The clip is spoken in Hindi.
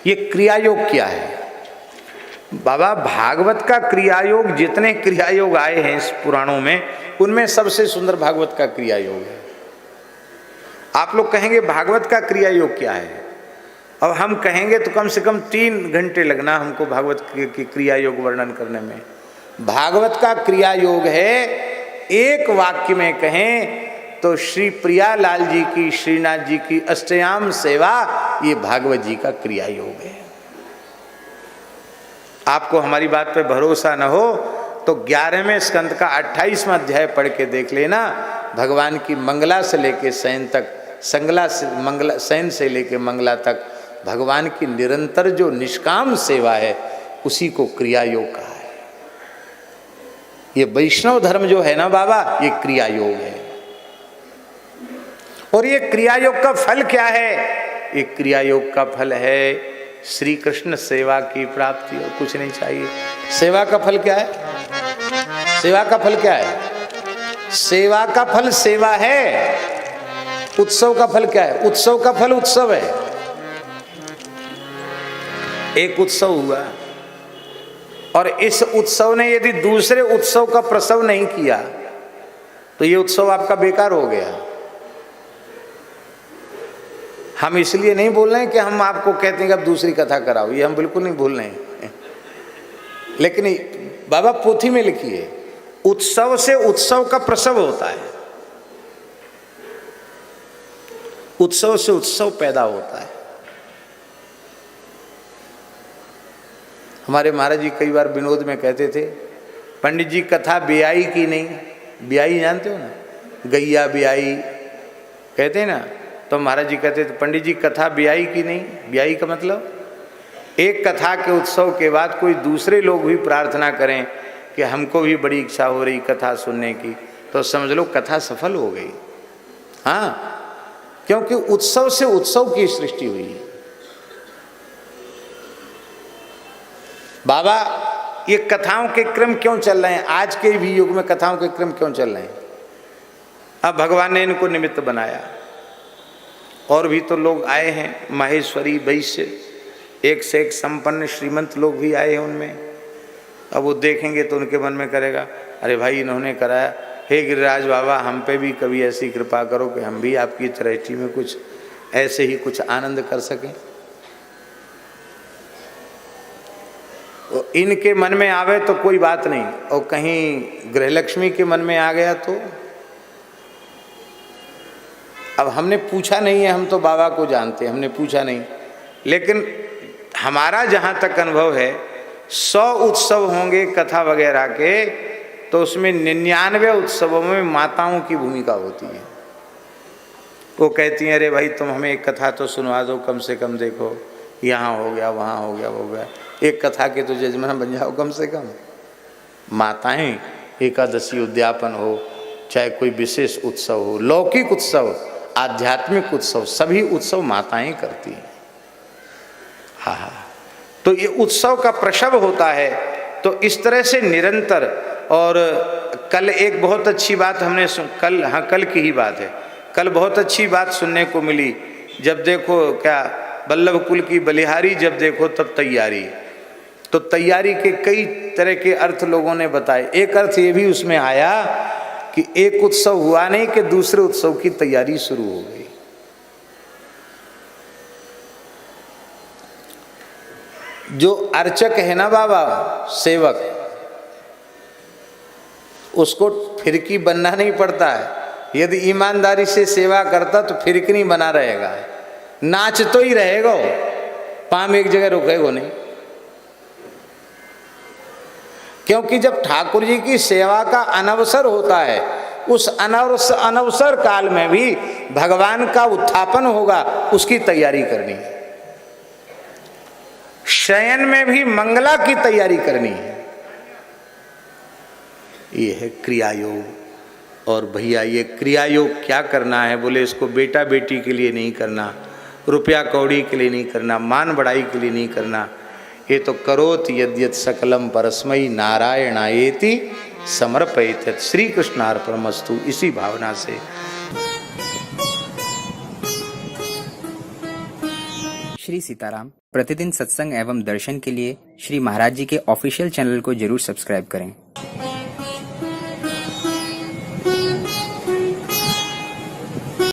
ये क्रियायोग क्या है बाबा? भागवत का क्रियायोग, जितने क्रियायोग आए हैं इस पुराणों में, उनमें सबसे सुंदर भागवत का क्रियायोग है। आप लोग कहेंगे भागवत का क्रियायोग क्या है? अब हम कहेंगे तो कम से कम 3 घंटे लगना हमको भागवत के क्रियायोग वर्णन करने में। भागवत का क्रियायोग है, एक वाक्य में कहें तो श्री प्रियालाल जी की, श्रीनाथ जी की अष्टयाम सेवा, ये भागवत जी का क्रियायोग है। आपको हमारी बात पे भरोसा न हो तो 11वें स्कंद का 28वां अध्याय पढ़ के देख लेना। भगवान की मंगला से लेके शयन तक, शयन से लेके मंगला तक भगवान की निरंतर जो निष्काम सेवा है, उसी को क्रियायोग कहा है। ये वैष्णव धर्म जो है ना बाबा, ये क्रियायोग है। और ये क्रियायोग का फल क्या है? ये क्रियायोग का फल है श्री कृष्ण सेवा की प्राप्ति, और कुछ नहीं चाहिए। सेवा का फल क्या है? सेवा का फल क्या है? सेवा का फल सेवा है। उत्सव का फल क्या है? उत्सव का फल उत्सव है। एक उत्सव हुआ और इस उत्सव ने यदि दूसरे उत्सव का प्रसव नहीं किया तो ये उत्सव आपका बेकार हो गया। हम इसलिए नहीं बोल रहे हैं कि हम आपको कहते हैं कि अब दूसरी कथा कराओ, ये हम बिल्कुल नहीं बोल रहे हैं। लेकिन बाबा पोथी में लिखिए, उत्सव से उत्सव का प्रसव होता है, उत्सव से उत्सव पैदा होता है। हमारे महाराज जी कई बार विनोद में कहते थे, पंडित जी कथा ब्याई की नहीं। ब्याई जानते हो ना, गैया ब्याई कहते हैं ना, तो महाराज जी कहते थे पंडित जी कथा ब्याई की नहीं। ब्याई का मतलब, एक कथा के उत्सव के बाद कोई दूसरे लोग भी प्रार्थना करें कि हमको भी बड़ी इच्छा हो रही कथा सुनने की, तो समझ लो कथा सफल हो गई। हाँ, क्योंकि उत्सव से उत्सव की सृष्टि हुई है। बाबा ये कथाओं के क्रम क्यों चल रहे हैं? आज के भी युग में कथाओं के क्रम क्यों चल रहे हैं? अब भगवान ने इनको निमित्त बनाया, और भी तो लोग आए हैं, माहेश्वरी वैश्य, एक से एक संपन्न श्रीमंत लोग भी आए हैं उनमें। अब वो देखेंगे तो उनके मन में करेगा, अरे भाई इन्होंने कराया, हे गिरिराज बाबा हम पे भी कभी ऐसी कृपा करो कि हम भी आपकी दृष्टि में कुछ ऐसे ही कुछ आनंद कर सकें। तो इनके मन में आवे तो कोई बात नहीं, और कहीं गृहलक्ष्मी के मन में आ गया तो अब हमने पूछा नहीं है, हम तो बाबा को जानते हैं, हमने पूछा नहीं। लेकिन हमारा जहाँ तक अनुभव है, 100 उत्सव होंगे कथा वगैरह के, तो उसमें 99 उत्सवों में माताओं की भूमिका होती है। वो कहती हैं अरे भाई तुम हमें एक कथा तो सुनवा दो कम से कम, देखो यहाँ हो गया, वहाँ हो गया, वो गया, एक कथा के तो जजमान बन जाओ कम से कम। माताएं, एकादशी उद्यापन हो, चाहे कोई विशेष उत्सव हो, लौकिक उत्सव, आध्यात्मिक उत्सव, सभी उत्सव माताएं करती हैं। हाँ हाँ, तो ये उत्सव का प्रसव होता है। तो इस तरह से निरंतर। और कल एक बहुत अच्छी बात हमने कल, हाँ कल की ही बात है, कल बहुत अच्छी बात सुनने को मिली। जब देखो क्या, वल्लभ कुल की बलिहारी जब देखो तब तैयारी। तो तैयारी के कई तरह के अर्थ लोगों ने बताए। एक अर्थ ये भी उसमें आया कि एक उत्सव हुआ नहीं कि दूसरे उत्सव की तैयारी शुरू हो गई। जो अर्चक है ना बाबा, सेवक, उसको फिरकी बनना नहीं पड़ता है। यदि ईमानदारी से सेवा करता तो फिरकी नहीं बना रहेगा, नाच तो ही रहेगा, पाम एक जगह रुकेगा नहीं। क्योंकि जब ठाकुर जी की सेवा का अनवसर होता है, उस अनवसर काल में भी भगवान का उत्थापन होगा, उसकी तैयारी करनी है। शयन में भी मंगला की तैयारी करनी है। ये है क्रियायोग। और भैया ये क्रियायोग क्या करना है? बोले इसको बेटा बेटी के लिए नहीं करना, रुपया कौड़ी के लिए नहीं करना, मान बढ़ाई के लिए नहीं करना। ये तो करोत यद्यत सकलम परस्मै नारायणायेति समर्पयेत। श्री कृष्णार्पणमस्तु। इसी भावना से श्री सीताराम। प्रतिदिन सत्संग एवं दर्शन के लिए श्री महाराज जी के ऑफिशियल चैनल को जरूर सब्सक्राइब करें।